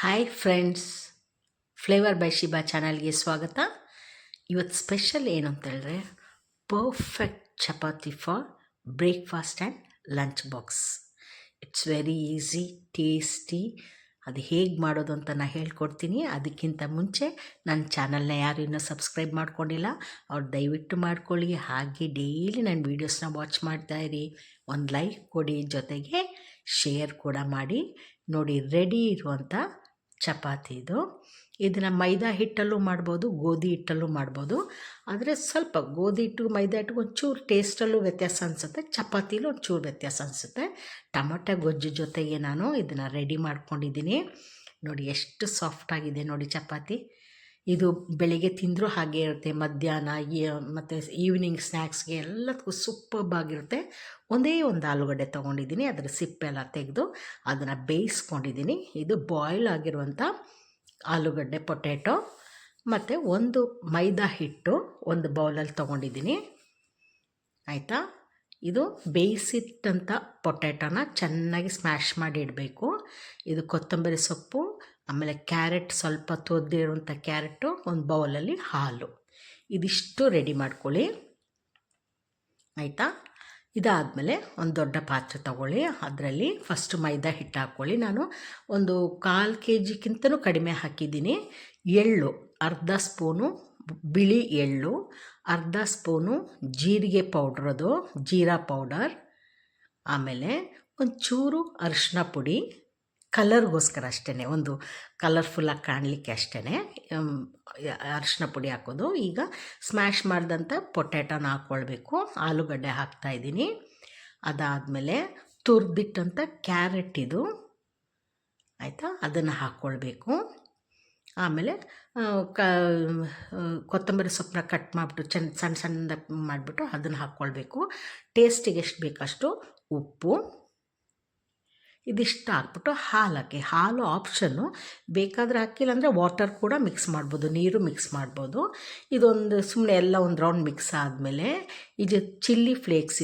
Hi friends, flavour by Shiba ಚಾನಲ್ಗೆ ಸ್ವಾಗತ. ಇವತ್ತು ಸ್ಪೆಷಲ್ ಏನು ಅಂತೇಳಿದ್ರೆ perfect chapati for breakfast and lunch box. It's very easy, tasty. ಅದು ಹೇಗೆ ಮಾಡೋದು ಅಂತ ನಾನು ಹೇಳ್ಕೊಡ್ತೀನಿ. ಅದಕ್ಕಿಂತ ಮುಂಚೆ ನನ್ನ ಚಾನಲ್ನ ಯಾರು ಇನ್ನೂ ಸಬ್ಸ್ಕ್ರೈಬ್ ಮಾಡ್ಕೊಂಡಿಲ್ಲ ಅವ್ರು ದಯವಿಟ್ಟು ಮಾಡ್ಕೊಳ್ಳಿ. ಹಾಗೆ ಡೈಲಿ ನನ್ನ ವೀಡಿಯೋಸ್ನ ವಾಚ್ ಮಾಡ್ತಾಯಿರಿ, ಒಂದು ಲೈಕ್ ಕೊಡಿ, ಜೊತೆಗೆ ಶೇರ್ ಕೂಡ ಮಾಡಿ. ನೋಡಿ, ರೆಡಿ ಇರುವಂಥ ಚಪಾತಿ ಇದು. ಇದನ್ನು ಮೈದಾ ಹಿಟ್ಟಲ್ಲೂ ಮಾಡ್ಬೋದು, ಗೋಧಿ ಹಿಟ್ಟಲ್ಲೂ ಮಾಡ್ಬೋದು. ಆದರೆ ಸ್ವಲ್ಪ ಗೋಧಿ ಹಿಟ್ಟು ಮೈದಾ ಹಿಟ್ಟಿಗೆ ಒಂಚೂರು ಟೇಸ್ಟಲ್ಲೂ ವ್ಯತ್ಯಾಸ ಅನಿಸುತ್ತೆ, ಚಪಾತಿಲೂ ಒಂಚೂರು ವ್ಯತ್ಯಾಸ ಅನಿಸುತ್ತೆ. ಟೊಮಟೊ ಗೊಜ್ಜು ಜೊತೆಗೆ ನಾನು ಇದನ್ನು ರೆಡಿ ಮಾಡ್ಕೊಂಡಿದ್ದೀನಿ. ನೋಡಿ ಎಷ್ಟು ಸಾಫ್ಟಾಗಿದೆ ನೋಡಿ ಚಪಾತಿ. ಇದು ಬೆಳಿಗ್ಗೆ ತಿಂದರೂ ಹಾಗೆ ಇರುತ್ತೆ, ಮಧ್ಯಾಹ್ನ ಮತ್ತು ಈವ್ನಿಂಗ್ ಸ್ನ್ಯಾಕ್ಸ್ಗೆ ಎಲ್ಲದಕ್ಕೂ ಸೂಪರ್ಬಾಗಿರುತ್ತೆ. ಒಂದೇ ಒಂದು ಆಲೂಗಡ್ಡೆ ತೊಗೊಂಡಿದ್ದೀನಿ, ಅದರ ಸಿಪ್ಪೆಲ್ಲ ತೆಗೆದು ಅದನ್ನು ಬೇಯಿಸ್ಕೊಂಡಿದ್ದೀನಿ. ಇದು ಬಾಯ್ಲ್ ಆಗಿರುವಂಥ ಆಲೂಗಡ್ಡೆ, ಪೊಟ್ಯಾಟೊ ಮತ್ತು ಒಂದು ಮೈದಾ ಹಿಟ್ಟು ಒಂದು ಬೌಲಲ್ಲಿ ತೊಗೊಂಡಿದ್ದೀನಿ. ಆಯಿತಾ? ಇದು ಬೇಯಿಸಿಟ್ಟಂಥ ಪೊಟ್ಯಾಟೊನ ಚೆನ್ನಾಗಿ ಸ್ಮ್ಯಾಶ್ ಮಾಡಿ ಇಡಬೇಕು. ಇದು ಕೊತ್ತಂಬರಿ ಸೊಪ್ಪು, ಆಮೇಲೆ ಕ್ಯಾರೆಟ್, ಸ್ವಲ್ಪ ತೊದ್ದಿರುವಂಥ ಕ್ಯಾರೆಟು, ಒಂದು ಬೌಲಲ್ಲಿ ಹಾಲು. ಇದಿಷ್ಟು ರೆಡಿ ಮಾಡ್ಕೊಳ್ಳಿ. ಆಯಿತಾ? ಇದಾದಮೇಲೆ ಒಂದು ದೊಡ್ಡ ಪಾತ್ರೆ ತಗೊಳ್ಳಿ. ಅದರಲ್ಲಿ ಫಸ್ಟು ಮೈದಾ ಹಿಟ್ಟು ಹಾಕ್ಕೊಳ್ಳಿ. ನಾನು ಒಂದು 1/4 kgಕ್ಕಿಂತಲೂ ಕಡಿಮೆ ಹಾಕಿದ್ದೀನಿ. ಎಳ್ಳು ಅರ್ಧ ಸ್ಪೂನು, ಬಿಳಿ ಎಳ್ಳು ಅರ್ಧ ಸ್ಪೂನು, ಜೀರಿಗೆ ಪೌಡ್ರದು, ಜೀರಾ ಪೌಡರ್, ಆಮೇಲೆ ಒಂಚೂರು ಅರಿಶಿನ ಪುಡಿ, ಕಲರ್ಗೋಸ್ಕರ ಅಷ್ಟೇ, ಒಂದು ಕಲರ್ಫುಲ್ಲಾಗಿ ಕಾಣಲಿಕ್ಕೆ ಅಷ್ಟೇ ಅರಿಶಿನ ಪುಡಿ ಹಾಕೋದು. ಈಗ ಸ್ಮ್ಯಾಶ್ ಮಾಡಿದಂಥ ಪೊಟ್ಯಾಟೊನ ಹಾಕ್ಕೊಳ್ಬೇಕು. ಆಲೂಗಡ್ಡೆ ಹಾಕ್ತಾಯಿದ್ದೀನಿ. ಅದಾದಮೇಲೆ ತುರಿದಿಟ್ಟಂಥ ಕ್ಯಾರೆಟ್ ಇದು, ಆಯಿತಾ, ಅದನ್ನು ಹಾಕ್ಕೊಳ್ಬೇಕು. ಆಮೇಲೆ ಕೊತ್ತಂಬರಿ ಸೊಪ್ಪನ್ನ ಕಟ್ ಮಾಡಿಬಿಟ್ಟು ಸಣ್ಣ ಸಣ್ಣದಾಗಿ ಮಾಡಿಬಿಟ್ಟು ಅದನ್ನು ಹಾಕ್ಕೊಳ್ಬೇಕು. ಟೇಸ್ಟಿಗೆ ಎಷ್ಟು ಬೇಕಷ್ಟು ಉಪ್ಪು, ಇದಿಷ್ಟು ಹಾಕ್ಬಿಟ್ಟು ಹಾಲು ಹಾಕಿ. ಹಾಲು ಆಪ್ಷನ್ನು, ಬೇಕಾದರೆ ಹಾಕಿಲ್ಲ ಅಂದರೆ ವಾಟರ್ ಕೂಡ ಮಿಕ್ಸ್ ಮಾಡ್ಬೋದು, ನೀರು ಮಿಕ್ಸ್ ಮಾಡ್ಬೋದು. ಇದೊಂದು ಸುಮ್ಮನೆ ಎಲ್ಲ ಒಂದು ರೌಂಡ್ ಮಿಕ್ಸ್ ಆದಮೇಲೆ ಇದು ಚಿಲ್ಲಿ ಫ್ಲೇಕ್ಸ್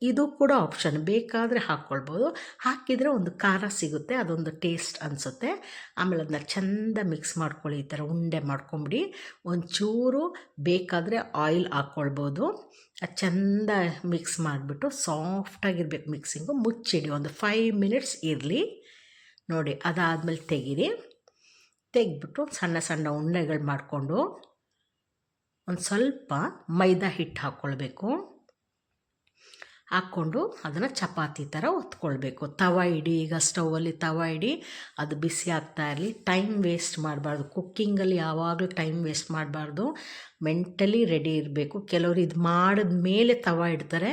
ಇದು ಕೂಡ ಆಪ್ಷನ್, ಬೇಕಾದರೆ ಹಾಕ್ಕೊಳ್ಬೋದು. ಹಾಕಿದರೆ ಒಂದು ಖಾರ ಸಿಗುತ್ತೆ, ಅದೊಂದು ಟೇಸ್ಟ್ ಅನಿಸುತ್ತೆ. ಆಮೇಲೆ ಅದನ್ನ ಚೆಂದ ಮಿಕ್ಸ್ ಮಾಡ್ಕೊಳ್ಳಿ. ಈ ಥರ ಉಂಡೆ ಮಾಡ್ಕೊಂಬಿಡಿ. ಒಂಚೂರು ಬೇಕಾದರೆ ಆಯಿಲ್ ಹಾಕ್ಕೊಳ್ಬೋದು. ಅದು ಚೆಂದ ಮಿಕ್ಸ್ ಮಾಡಿಬಿಟ್ಟು ಸಾಫ್ಟಾಗಿರ್ಬೇಕು ಮಿಕ್ಸಿಂಗು. ಮುಚ್ಚಿಡಿ, ಒಂದು 5 ಮಿನಿಟ್ಸ್ ಇರಲಿ. ನೋಡಿ, ಅದಾದಮೇಲೆ ತೆಗೆದ್ಬಿಟ್ಟು ಸಣ್ಣ ಸಣ್ಣ ಉಂಡೆಗಳು ಮಾಡಿಕೊಂಡು ಒಂದು ಸ್ವಲ್ಪ ಮೈದಾ ಹಿಟ್ಟು ಹಾಕ್ಕೊಳ್ಬೇಕು. ಹಾಕ್ಕೊಂಡು ಅದನ್ನು ಚಪಾತಿ ಥರ ಒತ್ಕೊಳ್ಬೇಕು. ತವ ಇಡಿ, ಈಗ ಸ್ಟೌವಲ್ಲಿ ತವ ಇಡಿ, ಅದು ಬಿಸಿ ಆಗ್ತಾ ಇರಲಿ. ಟೈಮ್ ವೇಸ್ಟ್ ಮಾಡಬಾರ್ದು. ಕುಕ್ಕಿಂಗಲ್ಲಿ ಯಾವಾಗಲೂ ಟೈಮ್ ವೇಸ್ಟ್ ಮಾಡಬಾರ್ದು. ಮೆಂಟಲಿ ರೆಡಿ ಇರಬೇಕು. ಕೆಲವರು ಇದು ಮಾಡಿದ ಮೇಲೆ ತವ ಇಡ್ತಾರೆ,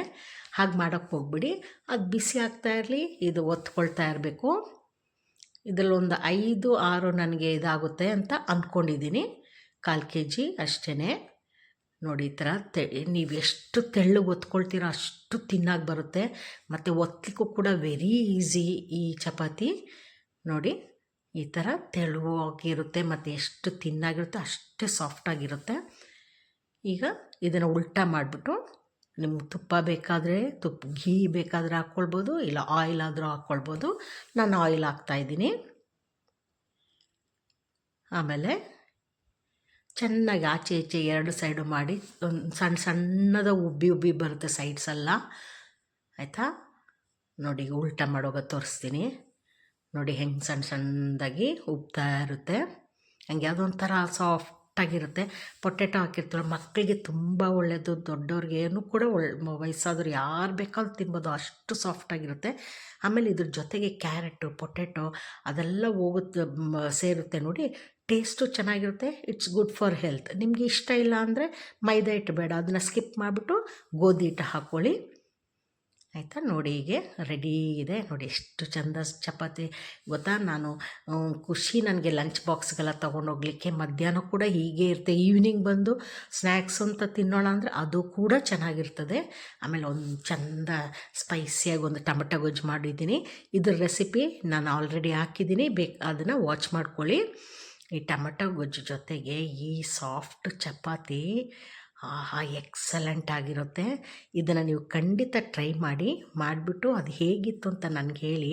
ಹಾಗೆ ಮಾಡೋಕ್ಕೆ ಹೋಗ್ಬಿಡಿ. ಅದು ಬಿಸಿ ಆಗ್ತಾ ಇರಲಿ, ಇದು ಒತ್ಕೊಳ್ತಾ ಇರಬೇಕು. ಇದರಲ್ಲಿ ಒಂದು 5-6 ನನಗೆ ಇದಾಗುತ್ತೆ ಅಂತ ಅಂದ್ಕೊಂಡಿದ್ದೀನಿ. 1/4 kg ಅಷ್ಟೇ. ನೋಡಿ, ಈ ಥರ ನೀವು ಎಷ್ಟು ತೆಳ್ಳಗೆ ಒತ್ಕೊಳ್ತೀರೋ ಅಷ್ಟು ತಿನ್ನಾಗಿ ಬರುತ್ತೆ. ಮತ್ತು ಒತ್ತಲಿಕ್ಕೂ ಕೂಡ ವೆರಿ ಈಸಿ ಈ ಚಪಾತಿ. ನೋಡಿ, ಈ ಥರ ತೆಳುವಾಗಿರುತ್ತೆ ಮತ್ತು ಎಷ್ಟು ತಿನ್ನಾಗಿರುತ್ತೆ ಅಷ್ಟೇ ಸಾಫ್ಟಾಗಿರುತ್ತೆ. ಈಗ ಇದನ್ನು ಉಲ್ಟಾ ಮಾಡಿಬಿಟ್ಟು, ನಿಮ್ಗೆ ತುಪ್ಪ ಬೇಕಾದರೆ ಘೀ ಬೇಕಾದರೆ ಹಾಕ್ಕೊಳ್ಬೋದು, ಇಲ್ಲ ಆಯಿಲ್ ಆದರೂ ಹಾಕ್ಕೊಳ್ಬೋದು. ನಾನು ಆಯಿಲ್ ಹಾಕ್ತಾಯಿದ್ದೀನಿ. ಆಮೇಲೆ ಚೆನ್ನಾಗಿ ಆಚೆ ಈಚೆ 2 ಸೈಡು ಮಾಡಿ ಒಂದು ಸಣ್ಣದ ಉಬ್ಬಿ ಬರುತ್ತೆ ಸೈಡ್ಸೆಲ್ಲ. ಆಯಿತಾ? ನೋಡಿ, ಉಲ್ಟಾ ಮಾಡೋವಾಗ ತೋರಿಸ್ತೀನಿ. ನೋಡಿ ಹೆಂಗೆ ಸಣ್ಣದಾಗಿ ಉಬ್ತಾ ಇರುತ್ತೆ. ಹಂಗೆ ಅದೊಂಥರ ಸಾಫ್ಟಾಗಿರುತ್ತೆ. ಪೊಟ್ಯಾಟೊ ಹಾಕಿರ್ತೀವಿ, ಮಕ್ಕಳಿಗೆ ತುಂಬ ಒಳ್ಳೆಯದು, ದೊಡ್ಡವ್ರಿಗೇನು ಕೂಡ ವಯಸ್ಸಾದ್ರು ಯಾರು ಬೇಕಾದ್ರೂ ತಿನ್ಬೋದು, ಅಷ್ಟು ಸಾಫ್ಟಾಗಿರುತ್ತೆ. ಆಮೇಲೆ ಇದ್ರ ಜೊತೆಗೆ ಕ್ಯಾರೆಟು, ಪೊಟ್ಯಾಟೊ ಅದೆಲ್ಲ ಸೇರುತ್ತೆ. ನೋಡಿ, ಟೇಸ್ಟು ಚೆನ್ನಾಗಿರುತ್ತೆ. It's good for health. ನಿಮಗೆ ಇಷ್ಟ ಇಲ್ಲ ಅಂದರೆ ಮೈದಾ ಹಿಟ್ಟು ಬೇಡ, ಅದನ್ನು ಸ್ಕಿಪ್ ಮಾಡಿಬಿಟ್ಟು ಗೋಧಿ ಹಿಟ್ಟು ಹಾಕ್ಕೊಳ್ಳಿ. ಆಯಿತಾ? ನೋಡಿ, ಹೀಗೆ ರೆಡಿ ಇದೆ. ನೋಡಿ ಎಷ್ಟು ಚೆಂದ ಚಪಾತಿ ಗೊತ್ತಾ. ನಾನು ಖುಷಿ ನನಗೆ ಲಂಚ್ ಬಾಕ್ಸ್ಗೆಲ್ಲ ತೊಗೊಂಡೋಗ್ಲಿಕ್ಕೆ. ಮಧ್ಯಾಹ್ನ ಕೂಡ ಹೀಗೆ ಇರುತ್ತೆ. ಈವ್ನಿಂಗ್ ಬಂದು ಸ್ನ್ಯಾಕ್ಸ್ ಅಂತ ತಿನ್ನೋಣ ಅಂದರೆ ಅದು ಕೂಡ ಚೆನ್ನಾಗಿರ್ತದೆ. ಆಮೇಲೆ ಒಂದು ಚೆಂದ ಸ್ಪೈಸಿಯಾಗಿ ಒಂದು ಟೊಮೆಟೊ ಗೊಜ್ಜು ಮಾಡಿದ್ದೀನಿ. ಇದ್ರ ರೆಸಿಪಿ ನಾನು ಆಲ್ರೆಡಿ ಹಾಕಿದ್ದೀನಿ, ಅದನ್ನು ವಾಚ್ ಮಾಡ್ಕೊಳ್ಳಿ. ಈ ಟೊಮೆಟೊ ಗೊಜ್ಜು ಜೊತೆಗೆ ಈ ಸಾಫ್ಟ್ ಚಪಾತಿ ಎಕ್ಸಲೆಂಟ್ ಆಗಿರುತ್ತೆ. ಇದನ್ನು ನೀವು ಖಂಡಿತ ಟ್ರೈ ಮಾಡಿಬಿಟ್ಟು ಅದು ಹೇಗಿತ್ತು ಅಂತ ನನಗೆ ಹೇಳಿ.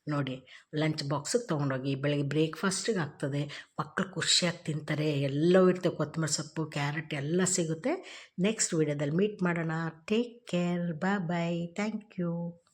ನೋಡಿ ಲಂಚ್ ಬಾಕ್ಸಿಗೆ ತೊಗೊಂಡೋಗಿ ಬೆಳಗ್ಗೆ ಬ್ರೇಕ್ಫಾಸ್ಟಿಗೆ ಆಗ್ತದೆ, ಮಕ್ಕಳು ಖುಷಿಯಾಗಿ ತಿಂತಾರೆ. ಎಲ್ಲವೂ ಇರ್ತವೆ, ಕೊತ್ತಂಬರಿ ಸೊಪ್ಪು, ಕ್ಯಾರೆಟ್ ಎಲ್ಲ ಸಿಗುತ್ತೆ. ನೆಕ್ಸ್ಟ್ ವೀಡಿಯೋದಲ್ಲಿ ಮೀಟ್ ಮಾಡೋಣ. Take care, bye bye, thank you.